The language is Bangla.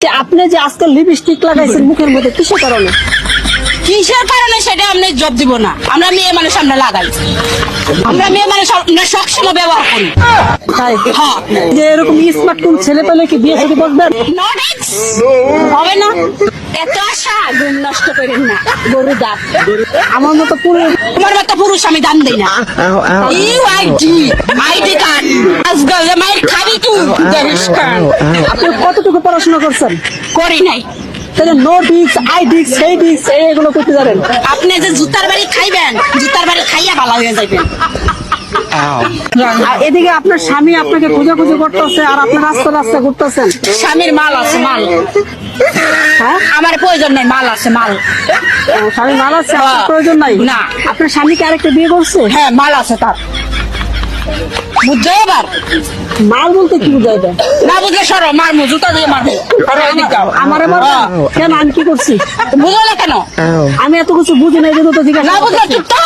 আপনি যে আজকে লিপস্টিক লাগাইছেন মুখের মধ্যে কিসের কারণে? কিসের কারণে সেটা আমরা জব দিব না। আমরা মেয়ে মানুষ আমরা লাগাই, আমরা মেয়ে মানুষ আমরা সবসময় ব্যবহার করি। তাই হ্যাঁ, যে এরকম স্মার্ট কোন ছেলে পেলে কি বিয়ে শাদী বসবেন? হবে না। এত আশা ঘুম নষ্ট করেন না, গরু দাঁত। আমার মতো পুরো তোমার মতো পুরুষ আমি দান দেই না। ইউআইডি আইডি কার্ড আজকাল মায়ের খাবি তুই দেশকার আপনি কতটুকু পড়াশোনা করছেন? করি নাই। তাহলে নো ডিক্স আই ডিক্স সেই ডিক্স এগুলো করতে জানেন? আপনি যে জুতার বাড়ি খাইবেন, জুতার বাড়ি খাইয়া ভালো হয়ে যাবেন। আর এদিকে আপনার স্বামী আপনাকে খোঁজাখুঁজি করতেছে আর আপনি রাস্তা রাস্তা ঘুরতেছেন। স্বামীর মাল আছে, মাল। হ্যাঁ, আমার প্রয়োজন নাই, মাল আছে, মাল। স্বামী মাল আছে, আপনার প্রয়োজন নাই? না। আপনার স্বামীকে আরেকটা বিয়ে করছে? হ্যাঁ, মাল আছে তার। বুঝছো এবার? মাল বলতে কি বুঝাই দেয়? না বুঝলে সরো, মারমু, জুতা দিয়ে মারবো। সরো এদিক যাও। আমারে মারবেন? কেন, আমি কি করছি? বুঝো না কেন? আমি এত কিছু বুঝি না, এই জন্য তো জিজ্ঞাসা না বুঝলে করতেছি। চুপ তো।